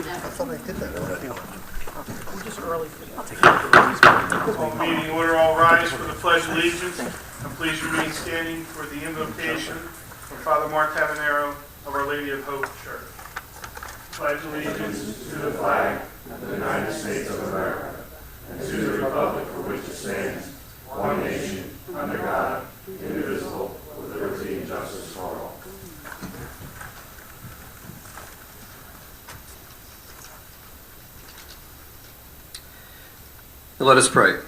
thought I did that already. Meeting order, all rise for the Pledge of Allegiance, and please remain standing for the invocation from Father Mark Tabanero of Our Lady of Hope Church. Pledge allegiance to the flag of the United States of America and to the republic for which it stands, one nation, under God, indivisible, with liberty and justice for all. Let us pray.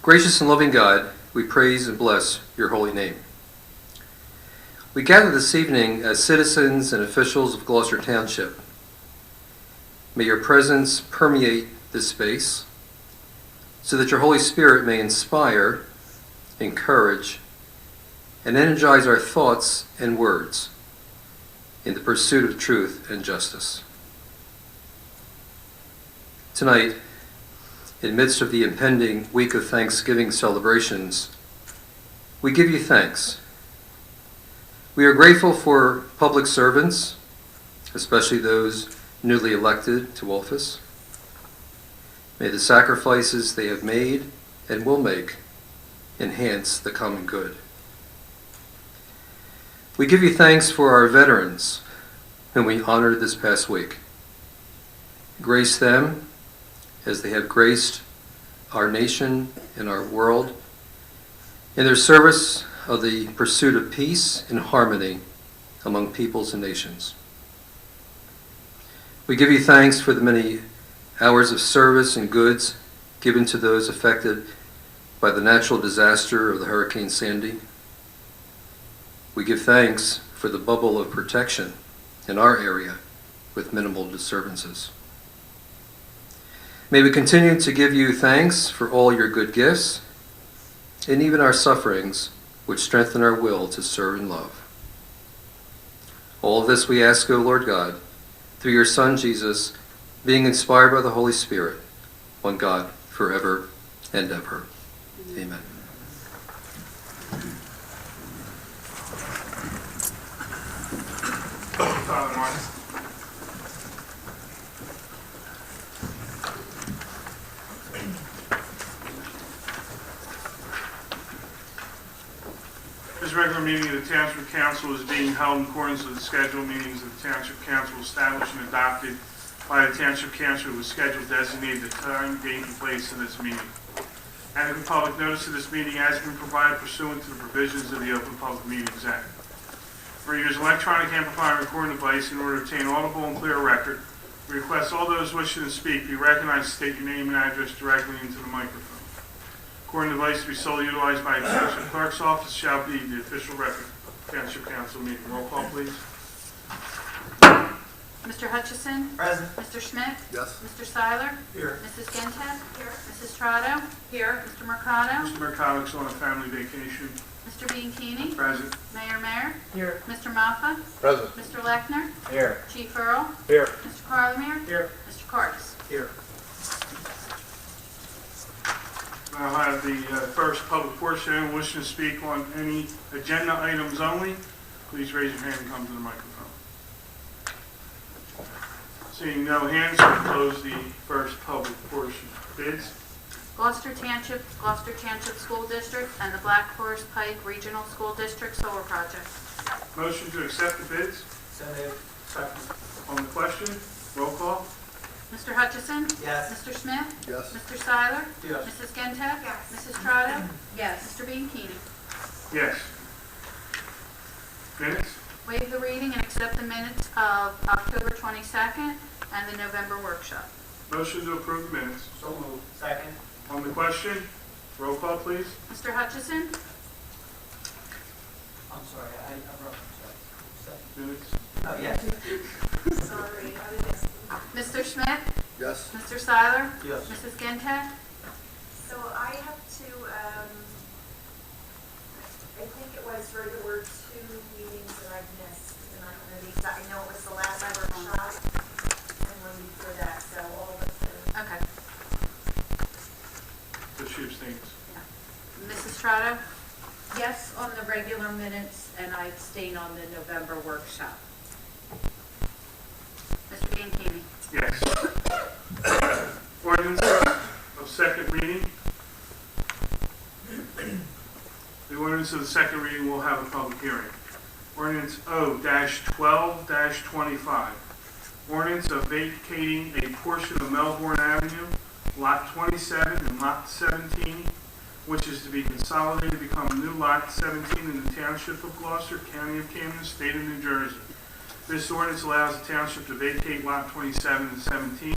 Gracious and loving God, we praise and bless your holy name. We gather this evening as citizens and officials of Gloucester Township. May your presence permeate this space so that your Holy Spirit may inspire, encourage, and energize our thoughts and words in the pursuit of truth and justice. Tonight, in midst of the impending week of Thanksgiving celebrations, we give you thanks. We are grateful for public servants, especially those newly elected to office. May the sacrifices they have made and will make enhance the common good. We give you thanks for our veterans, whom we honored this past week. Grace them as they have graced our nation and our world in their service of the pursuit of peace and harmony among peoples and nations. We give you thanks for the many hours of service and goods given to those affected by the natural disaster of the Hurricane Sandy. We give thanks for the bubble of protection in our area with minimal disturbances. May we continue to give you thanks for all your good gifts and even our sufferings, which strengthen our will to serve and love. All of this we ask, O Lord God, through your Son Jesus, being inspired by the Holy Spirit, one God, forever and ever. Amen. Father Mark. This regular meeting of the Township Council is being held in accordance with the scheduled meetings of the Township Council established and adopted by the Township Council with schedule designated the time, date, and place of this meeting. Adequate public notice of this meeting has been provided pursuant to the provisions of the Open Public Meetings Act. For use electronic amplifier and recording device in order to obtain audible and clear record, we request all those wishing to speak be recognized and state your name and address directly into the microphone. Recording device to be solely utilized by the Township Clerk's office shall be the official record of the Township Council meeting. Roll call, please. Mr. Hutchison? Present. Mr. Schmidt? Yes. Mr. Seiler? Here. Mrs. Gentek? Here. Mrs. Trotto? Here. Mr. Mercado? Mr. Mercado's on a family vacation. Mr. Bianchini? Present. Mayor? Here. Mr. Maffa? Present. Mr. Lechner? Here. Chief Earl? Here. Mr. Carlemere? Here. Mr. Cardis? Here. I'll have the first public portion. Anyone wishing to speak on any agenda items only, please raise your hand and come to the microphone. Seeing no hands, we'll close the first public portion. Bids? Gloucester Township School District, and the Black Horse Pike Regional School District Solar Project. Motion to accept the bids. So moved. Second. On the question, roll call. Mr. Hutchison? Yes. Mr. Smith? Yes. Mr. Seiler? Yes. Mrs. Gentek? Yes. Mrs. Trotto? Yes. Mr. Bianchini? Yes. Minutes? Waive the reading and accept the minutes of October 22nd and the November workshop. Motion to approve the minutes. So moved. Second. On the question, roll call, please. Mr. Hutchison? I'm sorry, I wrote it. Minutes? Oh, yes. Sorry. Mr. Schmidt? Yes. Mr. Seiler? Yes. Mrs. Gentek? So I have to, I think it was, there were 2 meetings that I missed, and I don't know the exact, I know it was the last workshop, and one before that, so all of us are. Okay. So she abstains. Mrs. Trotto? Yes on the regular minutes, and I abstain on the November workshop. Yes. Ordinance of second reading. The ordinance of the second reading will have a public hearing. Ordinance O-12-25. Ordinance of vacating a portion of Melbourne Avenue, Lot 27 and Lot 17, which is to be consolidated to become new Lot 17 in the Township of Gloucester, County of Camden, State of New Jersey. This ordinance allows the Township to vacate Lot 27 and 17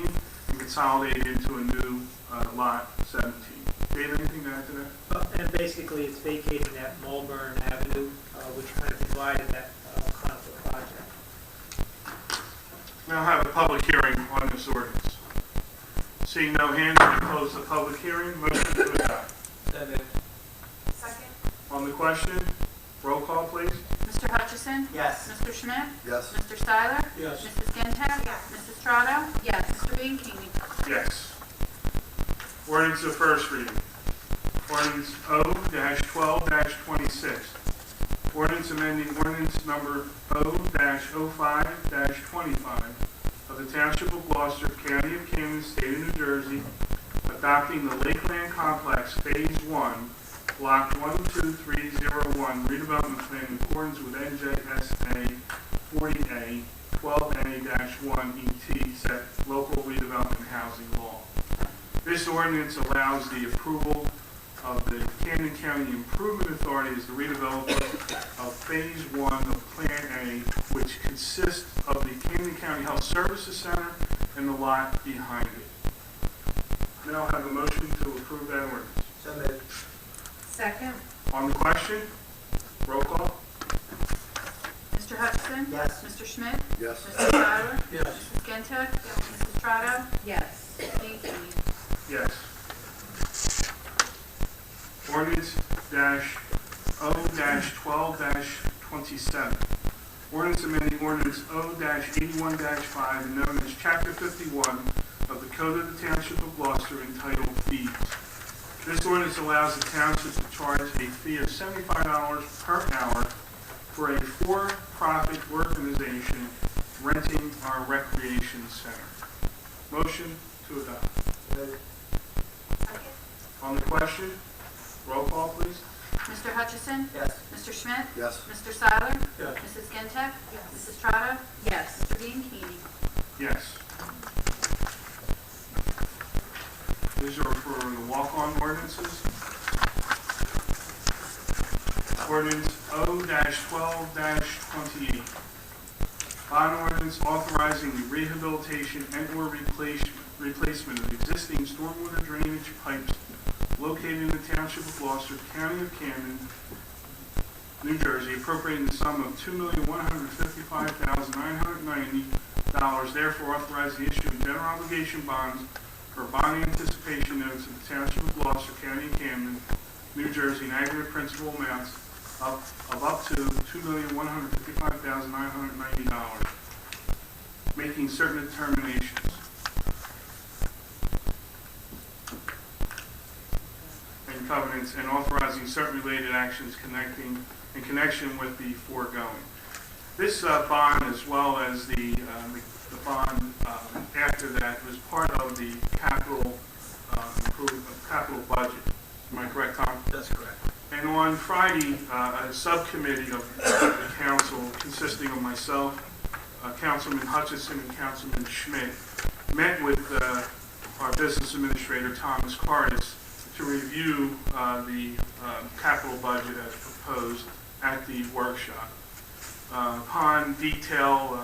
and consolidate it into a new Lot 17. Dave, anything to add to that? And basically, it's vacating that Mulburn Avenue, which kind of divided that conflict project. Now have a public hearing on this ordinance. Seeing no hands, I close the public hearing. Motion to adopt. So moved. Second? On the question, roll call, please. Mr. Hutchison? Yes. Mr. Schmidt? Yes. Mr. Seiler? Yes. Mrs. Gintak? Yes. Mrs. Strato? Yes. Mr. Bianchini? Yes. Ordinance of first reading. Ordinance O-12-26. Ordinance amending ordinance number O-05-25 of the Township of Gloucester, County of Camden, State of New Jersey, adopting the Lakeland Complex Phase 1, Block 12301 redevelopment plan in accordance with NJSA 40A 12A-1 ET set local redevelopment housing law. This ordinance allows the approval of the Camden County Improvement Authority as the redeveloper of Phase 1 of Plan A, which consists of the Camden County Health Services Center and the lot behind it. Now have a motion to approve that ordinance. So moved. Second? On the question, roll call. Mr. Hutchison? Yes. Mr. Schmidt? Yes. Mr. Seiler? Yes. Mrs. Gintak? Mrs. Strato? Yes. Mr. Bianchini? Yes. Ordinance O-12-27. Ordinance amending ordinance O-81-5 and known as Chapter 51 of the Code of the Township of Gloucester entitled Fees. This ordinance allows the township to charge a fee of $75 per hour for a for-profit organization renting our recreation center. Motion to adopt. Moved. Second? On the question, roll call, please. Mr. Hutchison? Yes. Mr. Schmidt? Yes. Mr. Seiler? Yes. Mrs. Gintak? Yes. Mrs. Strato? Yes. Mr. Bianchini? Yes. These are for the walk-on ordinances. Ordinance O-12-28. Bond ordinance authorizing the rehabilitation and/or replacement of existing stormwater drainage pipes located in the Township of Gloucester, County of Camden, New Jersey, appropriating the sum of $2,155,990, therefore authorizing the issue of general obligation bonds for bond anticipation notes of the Township of Gloucester, County of Camden, New Jersey, in aggregate principal amounts of up to $2,155,990, making certain determinations. And covenants, and authorizing certain related actions in connection with the foregoing. This bond, as well as the bond after that, was part of the capital budget. Am I correct, Tom? That's correct. And on Friday, a subcommittee of the council, consisting of myself, Councilman Hutchison, and Councilman Schmidt, met with our business administrator, Thomas Cardis, to review the capital budget as proposed at the workshop. Upon detail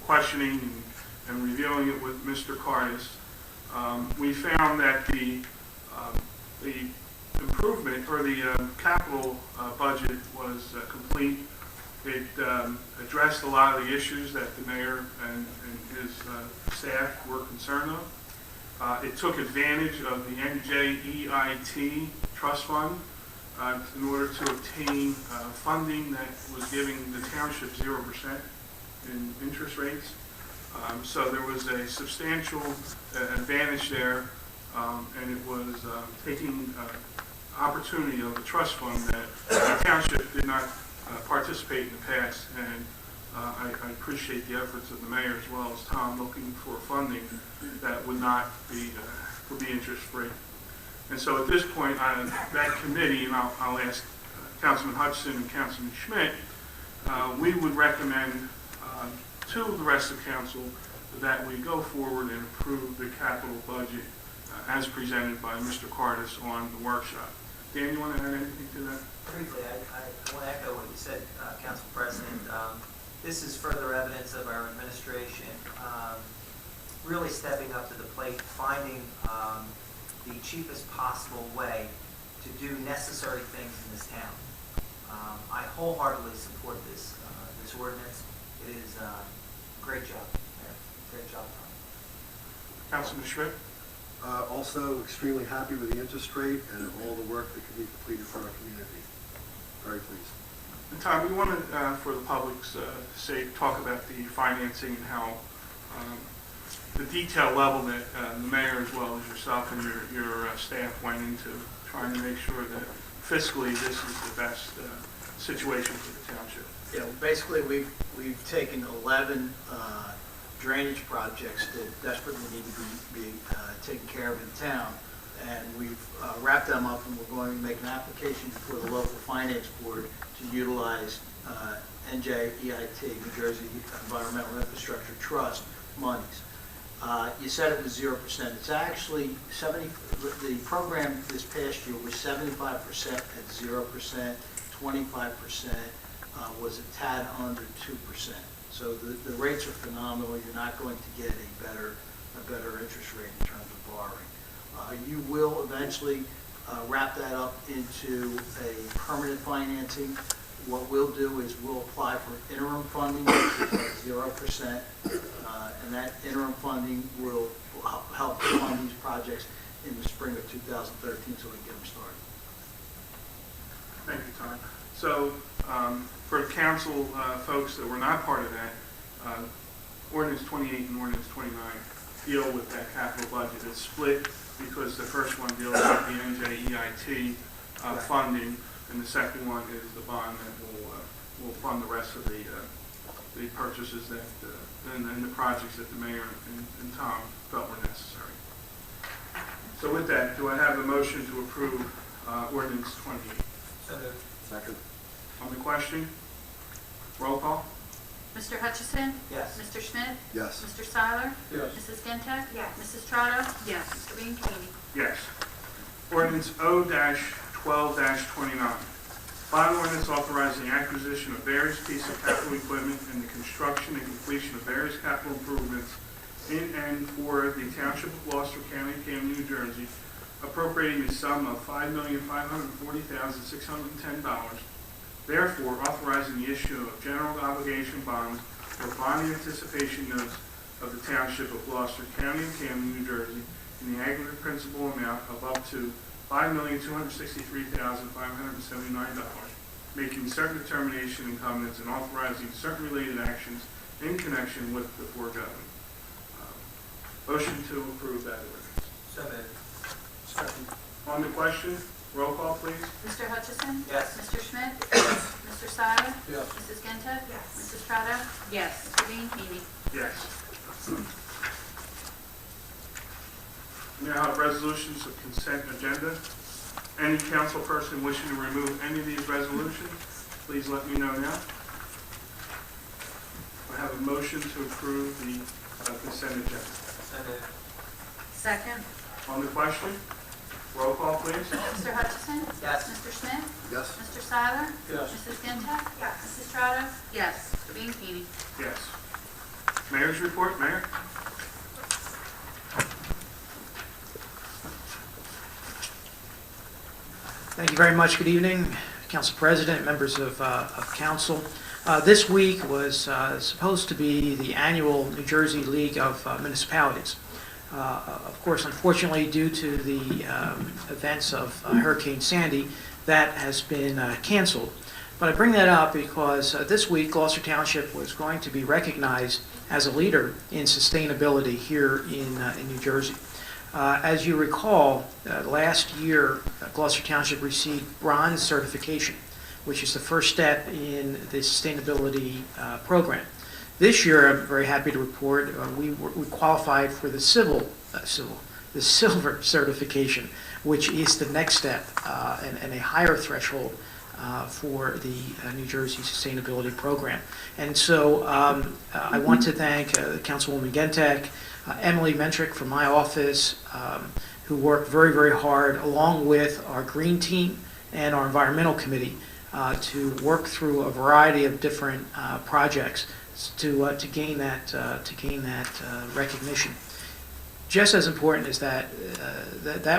questioning and reviewing it with Mr. Cardis, we found that the improvement or the capital budget was complete. It addressed a lot of the issues that the mayor and his staff were concerned of. It took advantage of the NJEIT trust fund in order to obtain funding that was giving the township 0% in interest rates. So there was a substantial advantage there, and it was taking opportunity of the trust fund that the township did not participate in the past, and I appreciate the efforts of the mayor as well as Tom looking for funding that would not be, would be interest-free. And so at this point, that committee, and I'll ask Councilman Hutchison and Councilman Schmidt, we would recommend to the rest of council that we go forward and approve the capital budget as presented by Mr. Cardis on the workshop. Dan, you want to add anything to that? Briefly, I want to echo what you said, Council President. This is further evidence of our administration really stepping up to the plate, finding the cheapest possible way to do necessary things in this town. I wholeheartedly support this ordinance. It is a great job, Mayor. Great job, Tom. Councilman Schmidt? Also extremely happy with the interest rate and all the work that can be completed for our community. Very pleased. And Tom, we want to, for the public's sake, talk about the financing and how the detail level that the mayor as well as yourself and your staff went into trying to make sure that fiscally this is the best situation for the township. Yeah, basically, we've taken 11 drainage projects that desperately need to be taken care of in town, and we've wrapped them up, and we're going to make an application before the local finance board to utilize NJEIT, New Jersey Environmental Infrastructure Trust monies. You said it was 0%. It's actually 70. The program this past year was 75% at 0%, 25% was a tad under 2%. So the rates are phenomenal. You're not going to get a better interest rate in terms of borrowing. You will eventually wrap that up into a permanent financing. What we'll do is we'll apply for interim funding, which is at 0%, and that interim funding will help fund these projects in the spring of 2013 so we can get them started. Thank you, Tom. So for the council folks that were not part of that, Ordinance 28 and Ordinance 29 deal with that capital budget. It's split because the first one deals with the NJEIT funding, and the second one is the bond that will fund the rest of the purchases that and the projects that the mayor and Tom felt were necessary. So with that, do I have a motion to approve Ordinance 28? So moved. Second. On the question, roll call? Mr. Hutchison? Yes. Mr. Schmidt? Yes. Mr. Seiler? Yes. Mrs. Gintek? Yes. Mrs. Trotta? Yes. Mr. Bianchini? Yes. Ordinance O-12-29. Bond ordinance authorizing the acquisition of various pieces of capital equipment and the construction and completion of various capital improvements in and for the Township of Gloucester, County of Camden, New Jersey, appropriating the sum of $5,540,610. Therefore, authorizing the issue of general obligation bonds or bond anticipation notes of the Township of Gloucester, County of Camden, New Jersey, in the aggregate principal amount of up to $5,263,579, making certain determination and covenants and authorizing certain related actions in connection with the foregoing. Motion to approve that ordinance. So moved. Second. On the question, roll call, please. Mr. Hutchison? Yes. Mr. Schmidt? Mr. Seiler? Yes. Mrs. Gintek? Yes. Mrs. Trotta? Yes. Mr. Bianchini? Yes. We now have resolutions of consent agenda. Any council person wishing to remove any of these resolutions, please let me know now. I have a motion to approve the consent agenda. So moved. Second. On the question, roll call, please. Mr. Hutchison? Yes. Mr. Schmidt? Yes. Mr. Seiler? Yes. Mrs. Gintek? Yes. Mrs. Trotta? Yes. Mr. Bianchini? Yes. Mayor's report, Mayor? Thank you very much. Good evening, Council President, members of council. This week was supposed to be the annual New Jersey League of Municipalities. Of course, unfortunately, due to the events of Hurricane Sandy, that has been canceled. But I bring that up because this week Gloucester Township was going to be recognized as a leader in sustainability here in New Jersey. As you recall, last year Gloucester Township received bronze certification which is the first step in the sustainability program. This year, I'm very happy to report we qualified for the the silver certification, which is the next step and a higher threshold for the New Jersey Sustainability Program. And so I want to thank Councilwoman Gentek, Emily Mentrick from my office, who worked very, very hard along with our Green Team and our Environmental Committee to work through a variety of different projects to gain that recognition. Just as important as that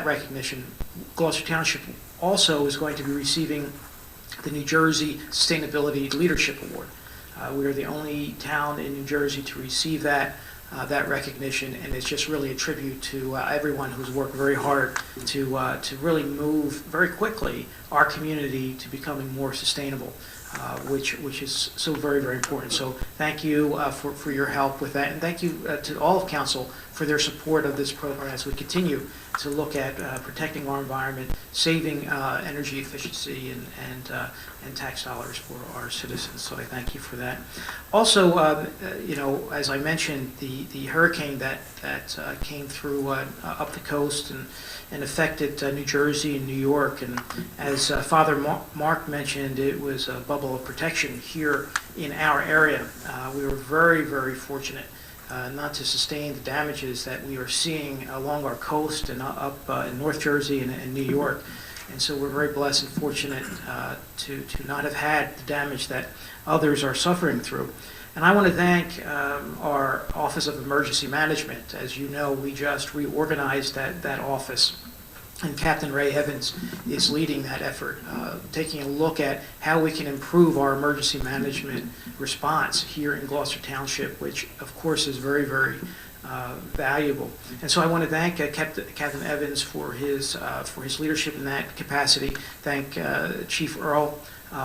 recognition, Gloucester Township also is going to be receiving the New Jersey Sustainability Leadership Award. We are the only town in New Jersey to receive that recognition, and it's just really a tribute to everyone who's worked very hard to really move very quickly our community to becoming more sustainable, which is so very, very important. So thank you for your help with that, and thank you to all of council for their support of this program as we continue to look at protecting our environment, saving energy efficiency, and tax dollars for our citizens. So I thank you for that. Also, as I mentioned, the hurricane that came through up the coast and affected New Jersey and New York, and as Father Mark mentioned, it was a bubble of protection here in our area. We were very, very fortunate not to sustain the damages that we are seeing along our coast and up in North Jersey and New York. And so we're very blessed and fortunate to not have had the damage that others are suffering through. And I want to thank our Office of Emergency Management. As you know, we just reorganized that office, and Captain Ray Evans is leading that effort, taking a look at how we can improve our emergency management response here in Gloucester Township, which of course is very, very valuable. And so I want to thank Captain Evans for his leadership in that capacity. Thank Chief Earl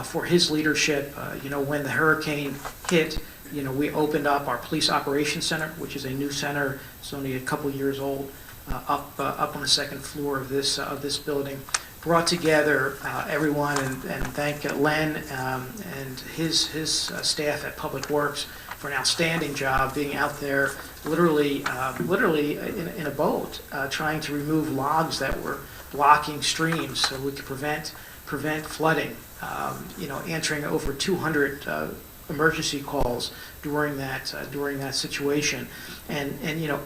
for his leadership. When the hurricane hit, we opened up our Police Operations Center, which is a new center. It's only a couple years old, up on the second floor of this building. Brought together everyone, and thank Len and his staff at Public Works for an outstanding job being out there, literally in a boat, trying to remove logs that were blocking streams so we could prevent flooding. Answering over 200 emergency calls during that situation, and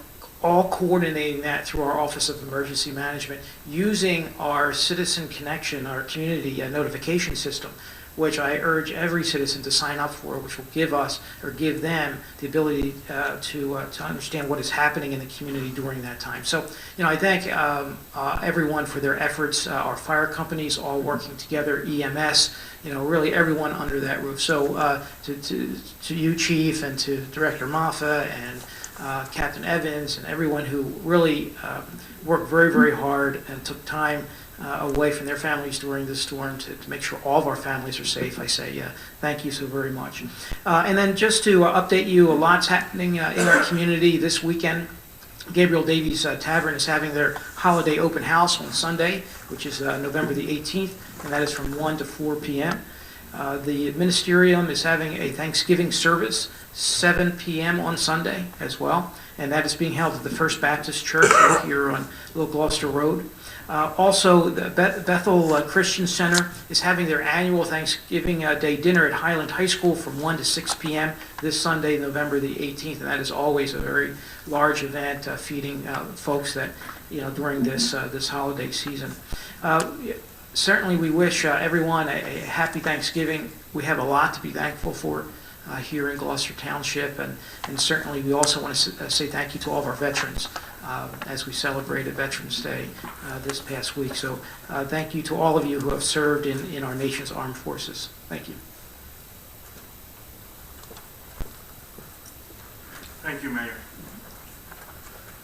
all coordinating that through our Office of Emergency Management, using our Citizen Connection, our community notification system, which I urge every citizen to sign up for, which will give them the ability to understand what is happening in the community during that time. So, I thank everyone for their efforts, our fire companies all working together, EMS, really everyone under that roof. So to you, Chief, and to Director Maffa and Captain Evans and everyone who really worked very, very hard and took time away from their families during this storm to make sure all of our families are safe. I say thank you so very much. And then just to update you, a lot's happening in our community this weekend. Gabriel Davies Tavern is having their holiday open house on Sunday, which is November the 18th, and that is from 1 to 4 p.m. The Ministerium is having a Thanksgiving service, 7 p.m. on Sunday as well, and that is being held at the First Baptist Church here on Little Gloucester Road. Also, the Bethel Christian Center is having their annual Thanksgiving Day dinner at Highland High School from 1 to 6 p.m. this Sunday, November the 18th, and that is always a very large event, feeding folks that during this holiday season. Certainly, we wish everyone a happy Thanksgiving. We have a lot to be thankful for here in Gloucester Township, and certainly we also want to say thank you to all of our veterans as we celebrated Veterans Day this past week. So thank you to all of you who have served in our nation's armed forces. Thank you. Thank you, Mayor.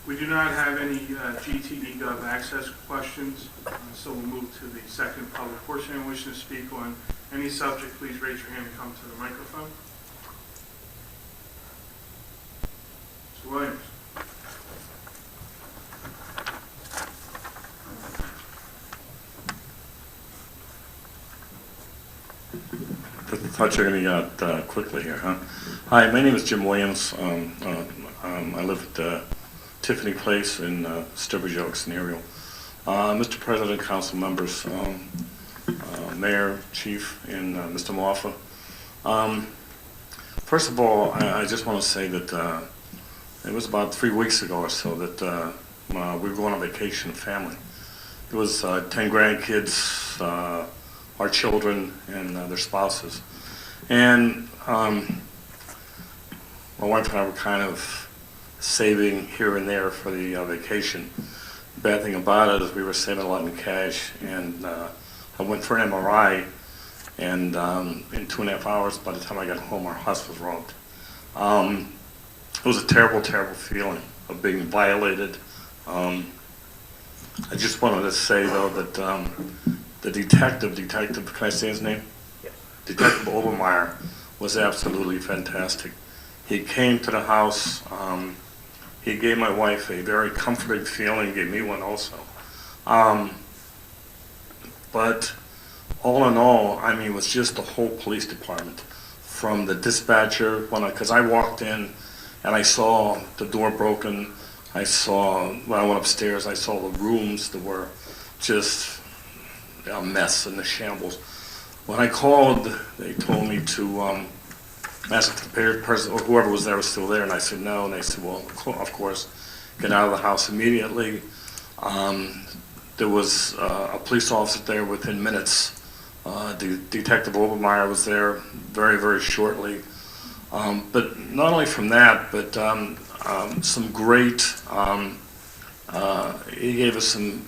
We do not have any GTD Gov access questions, so we'll move to the second public portion. Anyone wishing to speak on any subject, please raise your hand and come to the microphone. Mr. Williams. Thought you were going to get out quickly here, huh? Hi, my name is Jim Williams. I live at Tiffany Place in Sturbridge Oaks in Ariel. Mr. President, council members, Mayor, Chief, and Mr. Moffa. First of all, I just want to say that it was about 3 weeks ago or so that we were going on vacation, family. It was 10 grandkids, our children, and their spouses. And my wife and I were kind of saving here and there for the vacation. The bad thing about it is we were saving a lot in cash, and I went for an MRI, and in 2.5 hours, by the time I got home, our house was robbed. It was a terrible, terrible feeling of being violated. I just wanted to say, though, that the detective, can I say his name? Yes. Detective Obermeyer was absolutely fantastic. He came to the house. He gave my wife a very comforting feeling, gave me one also. But all in all, I mean, it was just the whole police department. From the dispatcher, because I walked in and I saw the door broken. When I went upstairs, I saw the rooms that were just a mess and a shambles. When I called, they told me to ask if the person, or whoever was there was still there, and I said no, and they said, well, of course, get out of the house immediately. There was a police officer there within minutes. Detective Obermeyer was there very, very shortly. But not only from that, but some great, he gave us some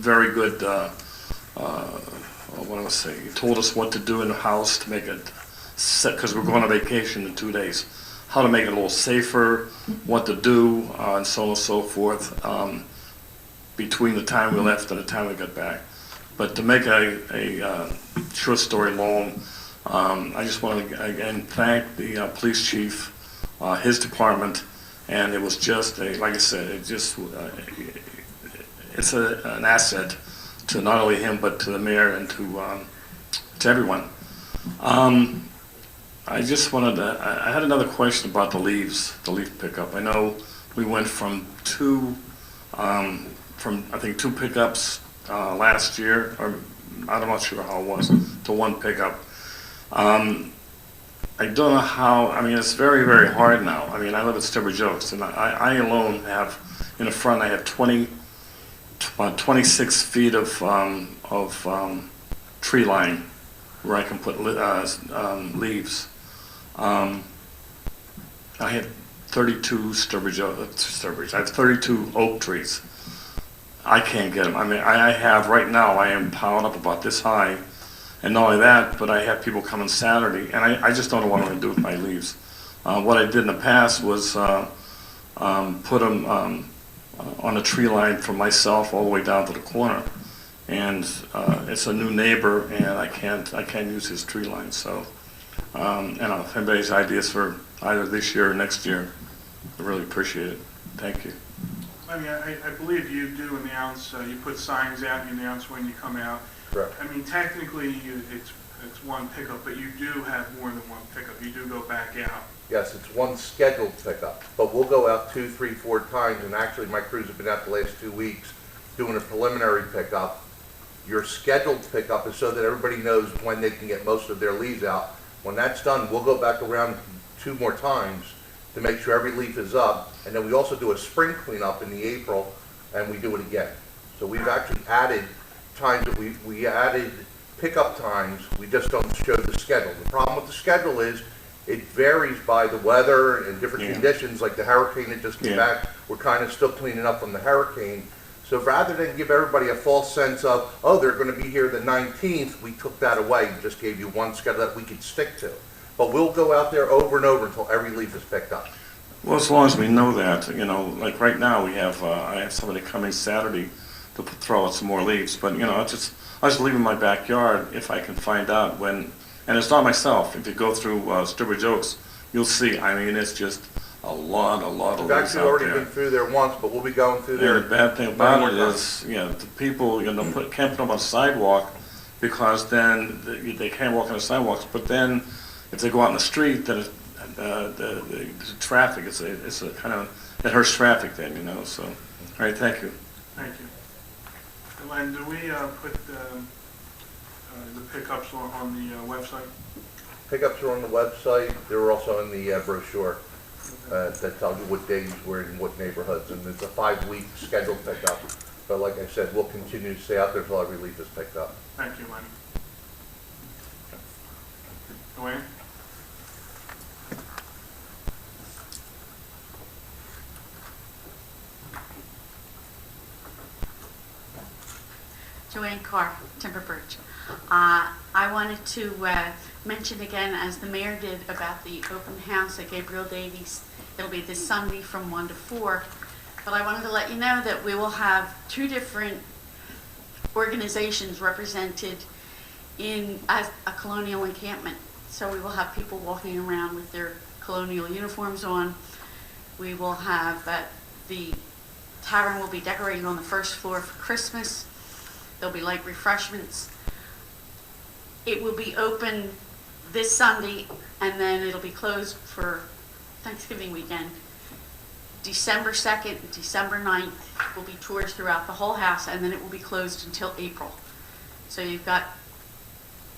very good, what do I say, he told us what to do in the house to make it set, because we're going on vacation in 2 days, how to make it a little safer, what to do, and so on and so forth, between the time we left and the time we got back. But to make a short story long, I just want to again thank the police chief, his department, and it was just like I said, it's an asset to not only him but to the mayor and to everyone. I just wanted to. I had another question about the leaf pickup. I know we went from I think two pickups last year, or I'm not sure how it was, to one pickup. I don't know how. I mean, it's very, very hard now. I mean, I live at Sturbridge Oaks, and I alone have in the front. I have 26 feet of tree line where I can put leaves. I have 32 I have 32 oak trees. I can't get them. I mean, I have right now. I am piled up about this high, and not only that, but I have people coming Saturday, and I just don't know what I'm going to do with my leaves. What I did in the past was put them on a tree line from myself all the way down to the corner, and it's a new neighbor, and I can't use his tree line. So, if anybody's ideas for either this year or next year, I really appreciate it. Thank you. I mean, I believe you do announce, you put signs out, you announce when you come out. Correct. I mean, technically, it's one pickup, but you do have more than one pickup. You do go back out. Yes, it's one scheduled pickup, but we'll go out 2, 3, 4 times, and actually my crews have been out the last 2 weeks doing a preliminary pickup. Your scheduled pickup is so that everybody knows when they can get most of their leaves out. When that's done, we'll go back around 2 more times to make sure every leaf is up, and then we also do a spring cleanup in the April, and we do it again. So we've actually added times that we added pickup times, we just don't show the schedule. The problem with the schedule is it varies by the weather and different conditions, like the hurricane that just came back. We're kind of still cleaning up from the hurricane. So rather than give everybody a false sense of, oh, they're going to be here the 19th, we took that away and just gave you one schedule that we could stick to. But we'll go out there over and over until every leaf is picked up. Well, as long as we know that, like right now we have, I have somebody coming Saturday to throw out some more leaves, but I just leave in my backyard if I can find out when, and it's not myself. If you go through Sturbridge Oaks, you'll see. I mean, it's just a lot of leaves out there. We've actually already been through there once, but we'll be going through there. The bad thing about it is, the people, can't put them on the sidewalk because then they can't walk on the sidewalks, but then if they go out in the street, then the traffic, it's a kind of, it hurts traffic then, you know, so, all right, thank you. Thank you. Len, do we put the pickups on the website? Pickups are on the website. They're also in the brochure that tells you what days we're in what neighborhoods, and it's a 5-week scheduled pickup. But like I said, we'll continue to stay out there until our relief is picked up. Thank you, Lenny. Joanne? Joanne Carr, Timber Birch. I wanted to mention again, as the mayor did, about the open house at Gabriel Davies. It'll be this Sunday from 1 to 4. But I wanted to let you know that we will have 2 different organizations represented in as a colonial encampment. So we will have people walking around with their colonial uniforms on. We will have the tavern will be decorated on the first floor for Christmas. There'll be light refreshments. It will be open this Sunday, and then it'll be closed for Thanksgiving weekend. December 2nd, December 9th will be tours throughout the whole house, and then it will be closed until April. So you've got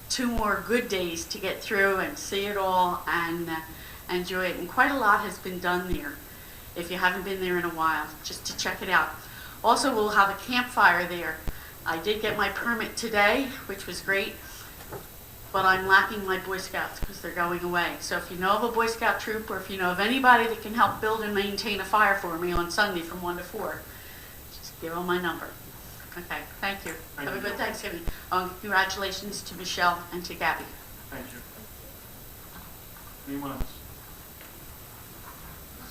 2 more good days to get through and see it all and enjoy it. And quite a lot has been done there, if you haven't been there in a while, just to check it out. Also, we'll have a campfire there. I did get my permit today, which was great, but I'm lacking my Boy Scouts because they're going away. So if you know of a Boy Scout troop, or if you know of anybody that can help build and maintain a fire for me on Sunday from 1 to 4, just give them my number. Okay, thank you. Have a good Thanksgiving. Congratulations to Michelle and to Gabby. Thank you. Anyone else?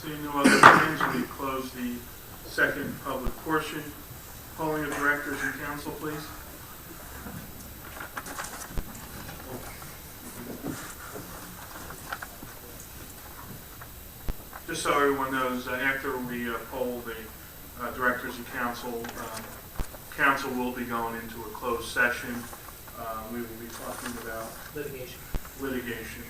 Seeing no other things, we close the second public portion. Polling of directors and council, please. Just so everyone knows, after we poll the directors and council, council will be going into a closed session. We will be talking about litigation.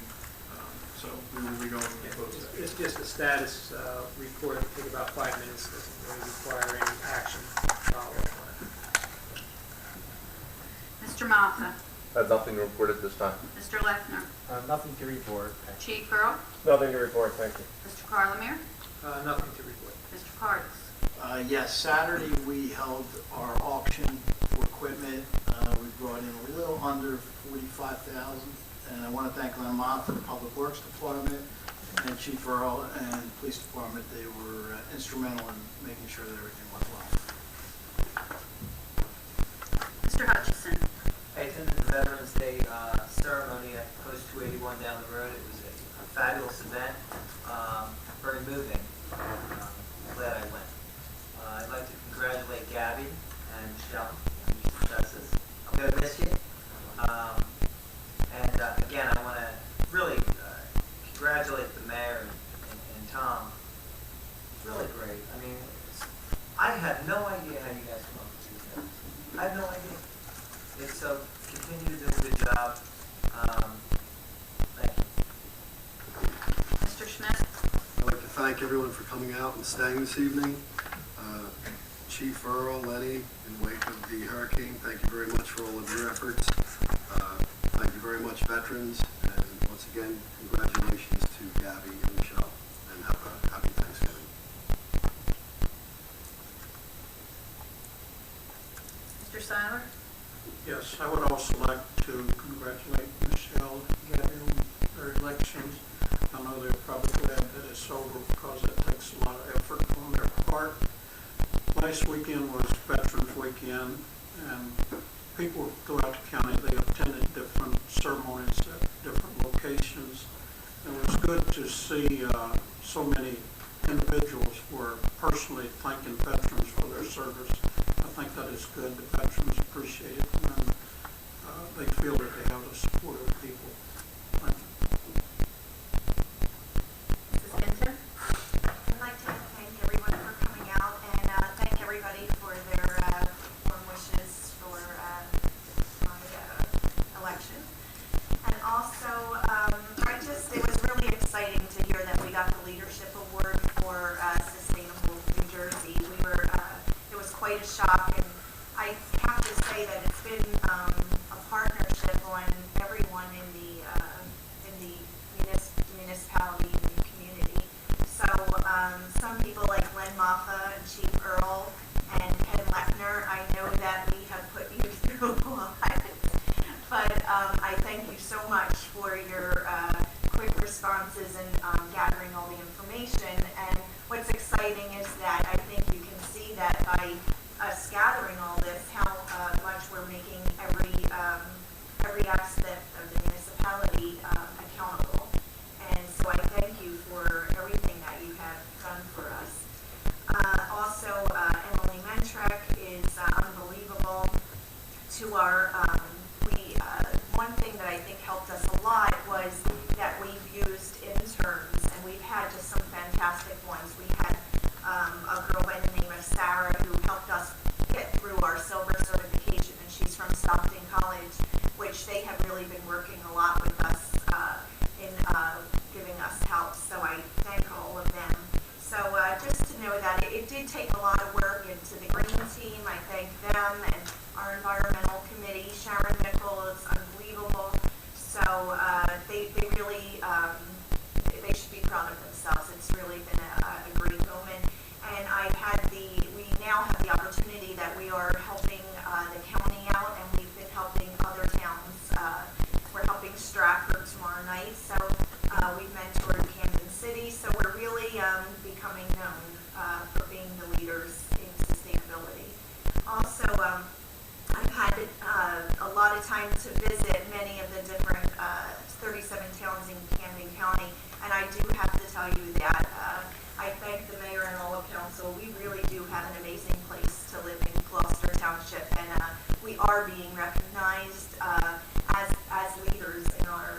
So we will be going into closed session. It's just a status report. It'll take about 5 minutes. Doesn't really require any action. Mr. Malta, I have nothing to report at this time. Mr. Lechner, Nothing to report. Chief Earl, Nothing to report, thank you. Mr. Carlemere, Nothing to report. Mr. Cardis. Yes, Saturday we held our auction for equipment. We brought in a little under $45,000, and I want to thank Len Mott for the Public Works Department and Chief Earl and the Police Department. They were instrumental in making sure that everything went well. Mr. Hutchison. I attended the Veterans Day ceremony at Post 281 down the road. It was a fabulous event, very moving. I'm glad I went. I'd like to congratulate Gabby and Michelle on your successes. I'm going to miss you. Again, I want to really congratulate the mayor and Tom. It's really great. I mean, I had no idea how you guys come up with these things. I had no idea. So continue to do a good job. Thank you. Mr. Schmidt. I'd like to thank everyone for coming out and staying this evening. Chief Earl, Lenny, in wake of the hurricane, thank you very much for all of your efforts. Thank you very much, veterans, and once again, congratulations to Gabby and Michelle, and have a happy Thanksgiving. Mr. Seiler. Yes, I would also like to congratulate Michelle and Gabby on their elections. I know they're probably glad that it's over because it takes a lot of effort on their part. Last weekend was Veterans Weekend, and people throughout the county, they attended different ceremonies at different locations. It was good to see so many individuals were personally thanking veterans for their service. I think that is good. The veterans appreciate it when they feel that they have the support of the people. Thank you. Mrs. Ginter. I'd like to thank everyone for coming out and thank everybody for their warm wishes for my some people like Len Moffa and Chief Earl and Ken Lechner, I know that we have put you through a lot. But I thank you so much for your quick responses and gathering all the information. And what's exciting is that I think you can see that by us gathering all this, how much we're making every aspect of the municipality accountable. And so I thank you for everything that you have done for us. Also, Emily Mentrek is unbelievable. To our, one thing that I think helped us a lot was that we've used interns, and we've had just some fantastic ones. We had a girl by the name of Sarah who helped us get through our silver certification, and she's from Stockton College, which they have really been working a lot with us in giving us help. So I thank all of them. So just to know that it did take a lot of work into the green team. I thank them and our environmental committee. Sharon Nichols, unbelievable. So they really, they should be proud of themselves. It's really been a great moment. And we now have the opportunity that we are helping the county out, and we've been helping other towns. We're helping Stratford tomorrow night. So we've mentored Kansas City. So we're really becoming known for being the leaders in sustainability. Also, I've had a lot of time to visit many of the different 37 towns in Camden County, and I do have to tell you that I thank the mayor and all of council. We really do have an amazing place to live in Gloucester Township, and we are being recognized as leaders in our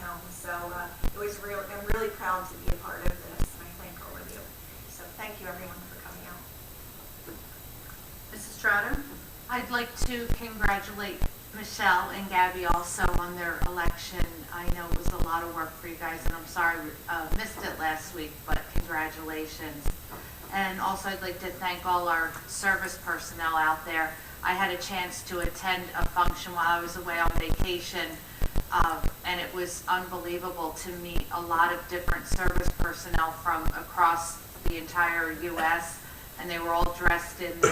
town. So I'm really proud to be a part of this, and I thank all of you. So thank you everyone for coming out. Mrs. Trotter? I'd like to congratulate Michelle and Gabby also on their election. I know it was a lot of work for you guys, and I'm sorry we missed it last week, but congratulations. And also I'd like to thank all our service personnel out there. I had a chance to attend a function while I was away on vacation, and it was unbelievable to meet a lot of different service personnel from across the entire U.S., and they were all dressed in their,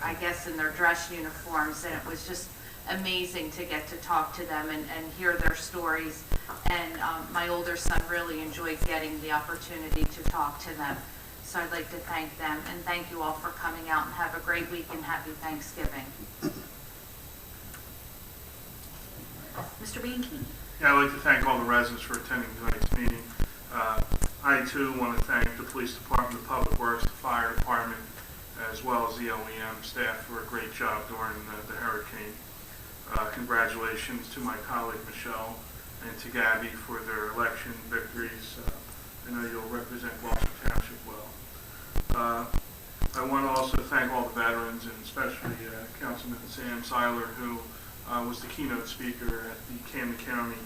I guess, in their dress uniforms, and it was just amazing to get to talk to them and hear their stories. And my older son really enjoyed getting the opportunity to talk to them. So I'd like to thank them, and thank you all for coming out, and have a great week and happy Thanksgiving. Mr. Bianchini? Yeah, I'd like to thank all the residents for attending tonight's meeting. I too want to thank the police department, the public works, the fire department, as well as the OEM staff for a great job during the hurricane. Congratulations to my colleague Michelle and to Gabby for their election victories. I know you'll represent Gloucester Township well. I want to also thank all the veterans, and especially Councilman Sam Seiler, who was the keynote speaker at the Camden County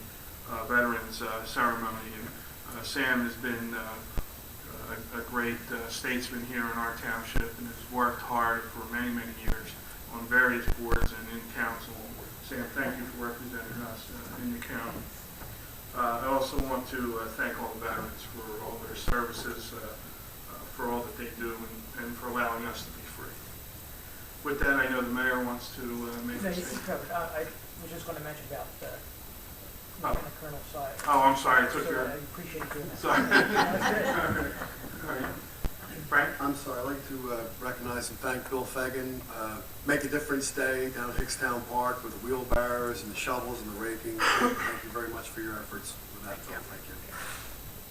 Veterans Ceremony. And Sam has been a great statesman here in our township and has worked hard for many, many years on various boards and in council. Sam, thank you for representing us in the county. I also want to thank all the veterans for all their services, for all that they do, and for allowing us to be free. With that, I know the mayor wants to make a statement. I was just going to mention about on the colonel's side. Oh, I'm sorry, I took So your... I appreciate doing that. Sorry. All right. Frank? I'm sorry, I'd like to recognize and thank Bill Fagan. Make a Difference Day down at Hickstown Park with the wheelbarrows and the shovels and the raking. Thank you very much for your efforts with that, Bill. Thank you.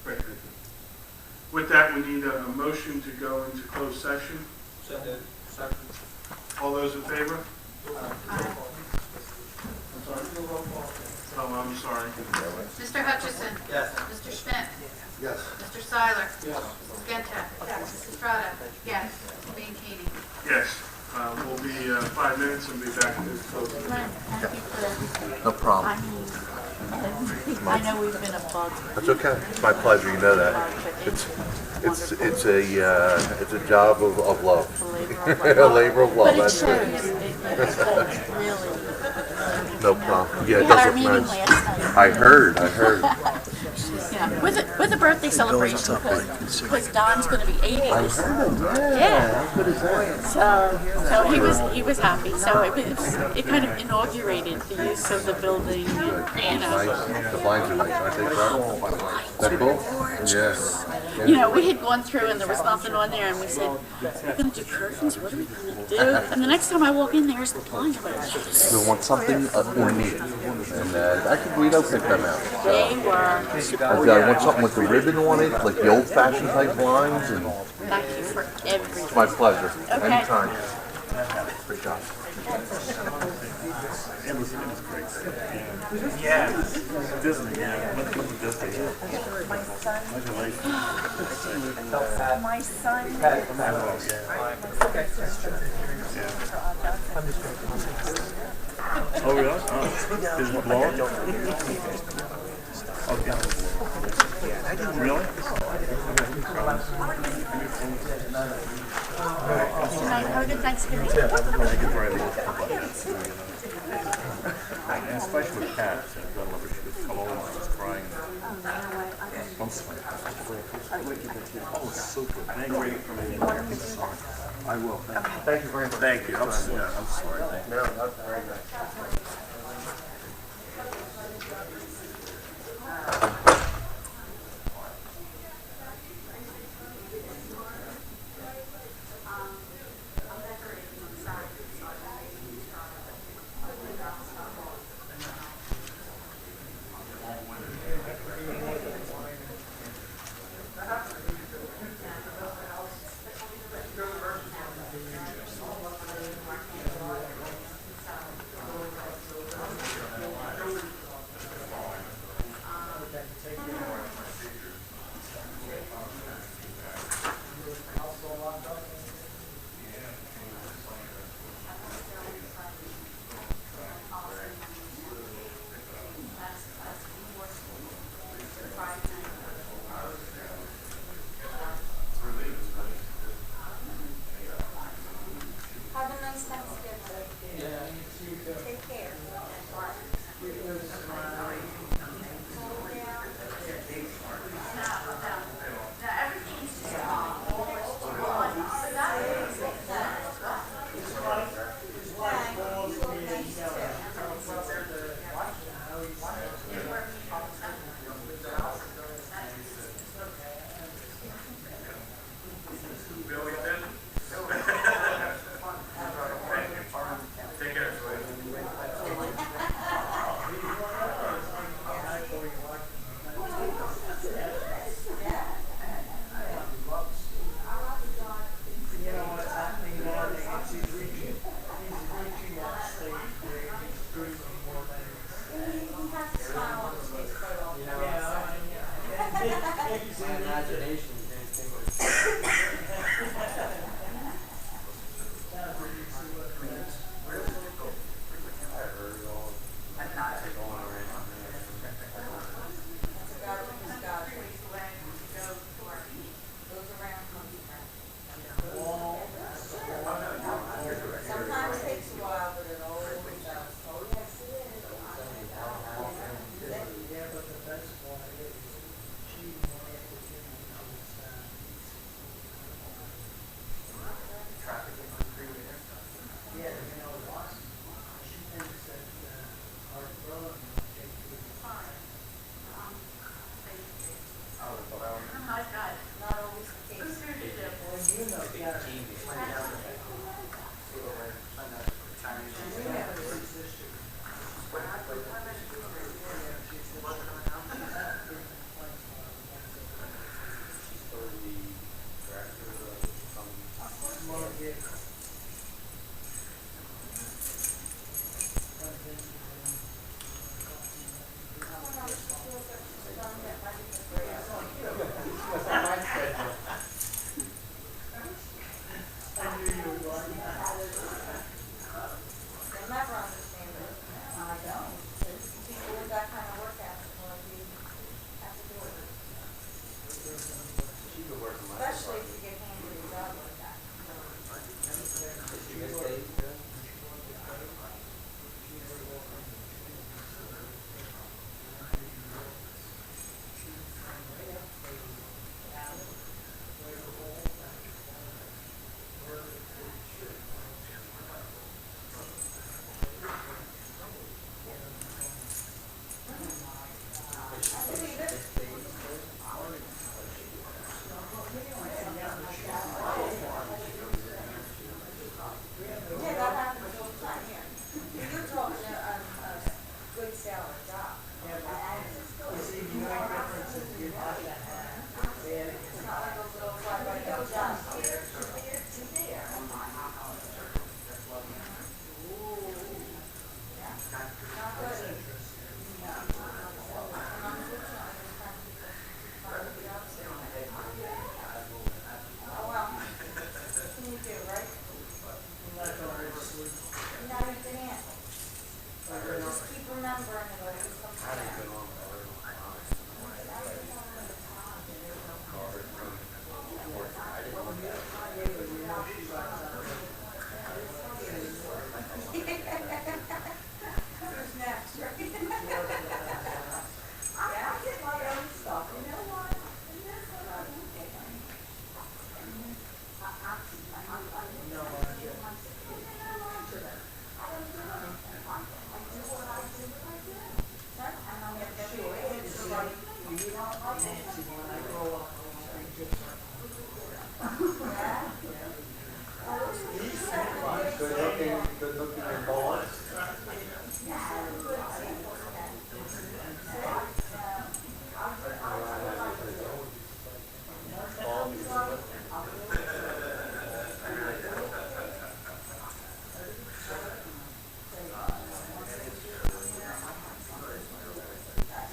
Great. With that, we need a motion to go into closed session. Second. All those in favor? Oh, I'm sorry. Mr. Hutchison? Yes. Mr. Schmidt? Yes. Mr. Seiler? Yes. Mrs. Genta? Mrs. Estrada? Yes. Mr. Bianchini? Yes. We'll be 5 minutes and be back in this closed session. Thank you for everything. No problem. I know we've been a bug. That's okay. It's my pleasure. You know that. It's a job of love. A labor of love. But it That's shows. it. It's really. No problem. Yeah, We it had our does meeting look nice. last night. I heard. You Yeah, with a birthday celebration, because Don's going to be 80 this year. Yeah. So he was happy. So it kind of inaugurated the use of the building. And, Nice. The blinds are nice, aren't they, Carl? Is that cool? Yeah. you know, we had gone through and there was nothing on there, and we said, we're going to do curtains. What are we going to do? And the next time I walk in, there's the blinds. I'm like, yes. We want something ornate, and actually Guido picked them out. They were. I want something with the ribbon on it, like the old-fashioned type blinds, and Thank you for everything. it's my pleasure. Okay. Anytime. Great job. My son. Oh, really? Oh. Is it blowing? Okay. Really? Good night. Have a good Thanksgiving. Especially with cats. I don't know if she was come over and was crying. I'm sorry. Oh, super. Thank you. I will. Thank you very much. Thank you. I'm sorry. Thank you. No, that's very nice.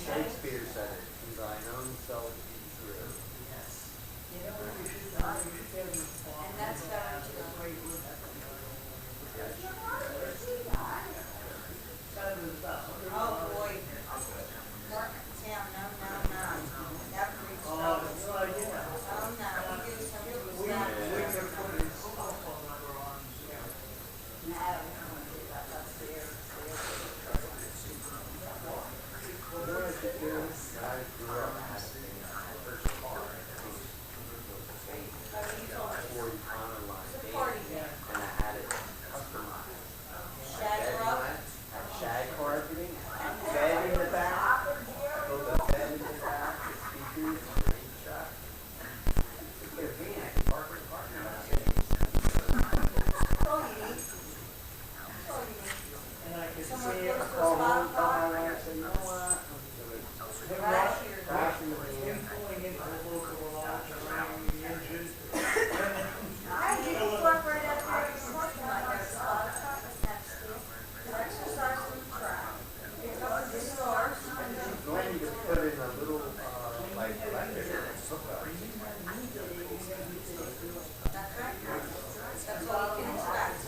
Shakespeare said it, "To thine own self be true." And that's very true. Oh, boy. Mark Town, no, no, no. That preached trouble. Oh, no, we do some good stuff. Party game. And I had it customized. Shag rock. Shag carpeting, bed in the back, both a bed in the back, speakers, rain shot. If you're me, I can park in the parking lot. That's all you need. That's all you need. And I can Someone see goes it, to a call spot home, and tell park. my wife, say, you know what? Crash here. Crashing the van. I did work right up there in the parking lot. There's a lot of traffic next to it. Exercise on the track. Pick up the stars. Going to put in a little, like, electric. That's right. That's all you can expect.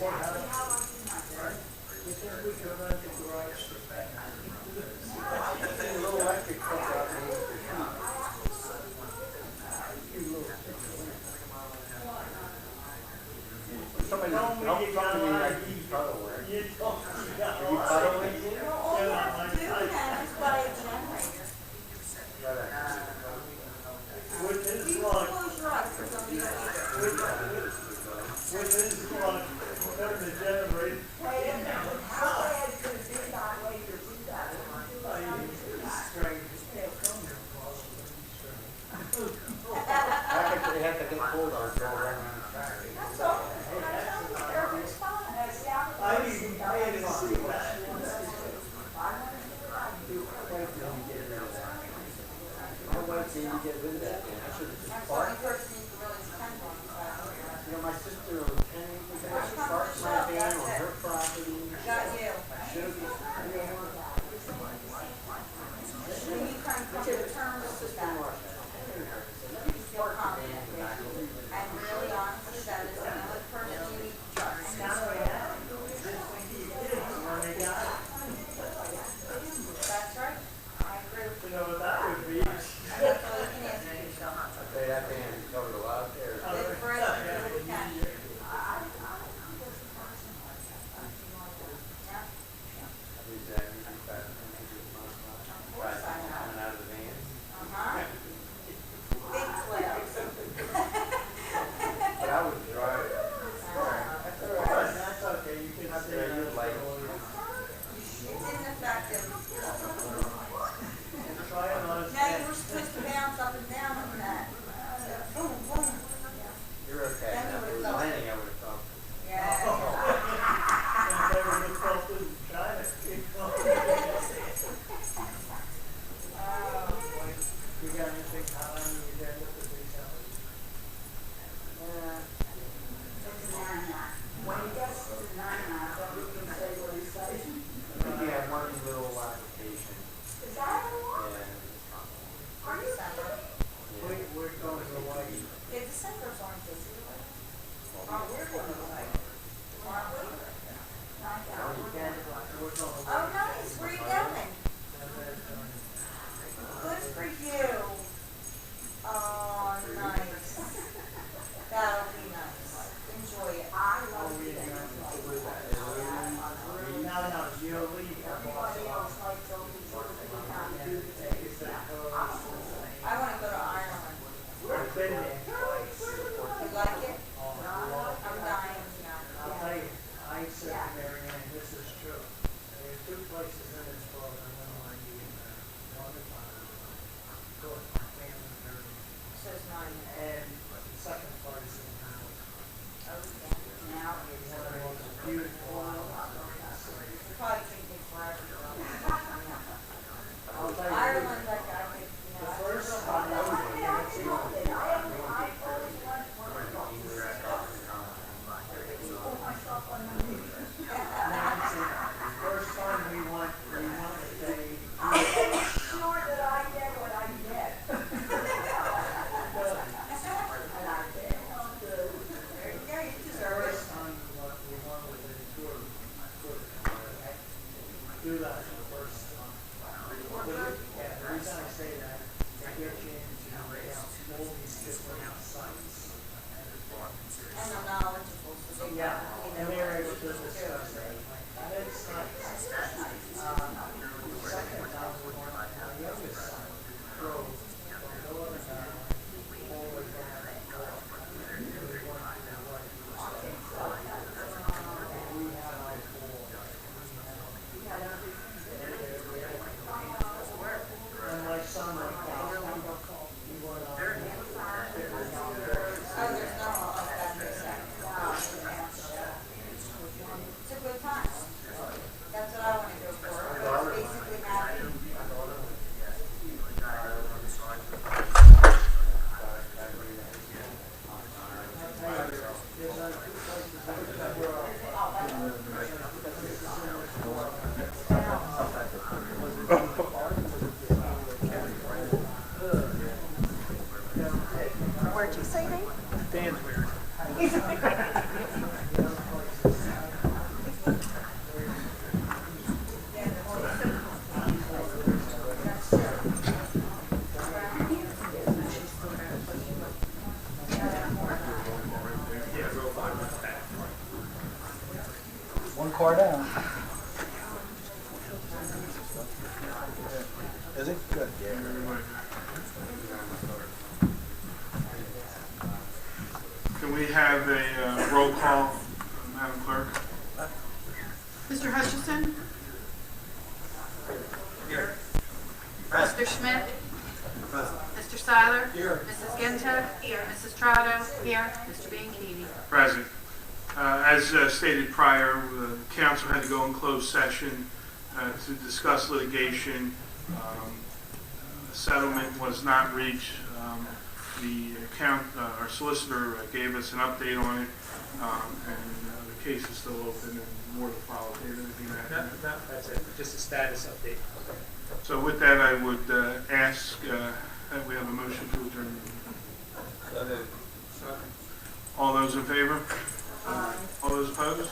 A little electric truck out there with the heat. Somebody, don't talk to me like you cuddle with. Are you cuddling? All you have to do now is buy a generator. You can close your eyes for somebody else. Wait a minute. How bad could it be not wait for 2000? They have to get pulled on, go around the track. That's all. Everything's fine. I didn't see that. My wife didn't get rid of that thing. I should have just That's the only parked. person you can really depend on. So. You know, my sister was 10 acres, I should park my van on her property. Got you. I should have just, you know what? When you kind of come to terms with that, you feel confident. And really, honestly, that is the only person you need to trust. That's right. I agree with you. You know what that would be? And that's all you can ask of yourself. I tell you, that van covered a lot of areas. Live for it, do what you can. Yeah. Of course I know. Coming out of the van. Uh-huh. Big flares. But I would drive it. That's all right. That's okay, you can say you're like. It didn't affect him. Try it on. Now, you were supposed to bounce up and down on that. Boom, boom. You're Oh, nice. Where are you going? Good for you. Oh, nice. That'll be nice. Enjoy it. I love it. Everybody else likes all these other things. I want to go to Ireland. You like it? I'm dying to know. I'll tell you, I said to Mary Ann, this is true. There's two places in this world I wouldn't want to be in there. One is my family and everything. So it's mine. And the second part is in Howard. Okay. Now It's one of the most beautiful islands. it's probably taking me forever to go. I'll tell you, Ireland, like I could, the first time I was there, first time we went to say, sure that I get what I get. There you go, you deserve it. first time we went with a tour. Do that the first time. Yeah, the reason I say that, they get you into all these different sites. And I'm knowledgeable, so they Yeah, got, and they're able to discuss it. And it's nice. The second time we went, my youngest son drove from Northern Ireland all the way down to Cork. We went to the right. And we had our ball. And my son went down. He went on. oh, there's nothing like that in this township. It's a good time. That's what I want to go for. It's basically happy. Where'd you say they? Dan's weird. One car down. Is it? Good. Can we have a roll call, Madam Clerk? Mr. Hutchison? Here. Mr. Schmidt? Mr. Seiler? Here. Mrs. Ginta? Here. Mrs. Trotto? Here. Mr. Bianchini? Present. As stated prior, the council had to go in closed session to discuss litigation. A settlement was not reached. Our solicitor gave us an update on it, and the case is still open and more to follow. David, anything to add? No, that's it, just a status update. So with that, I would ask that we have a motion to adjourn. All those in favor? All those opposed?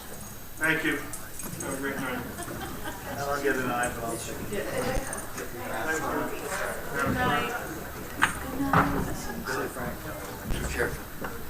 Thank you. Have a great night. I'll get an eye, but I'll check. Thank you. Good night. Good night. Be careful.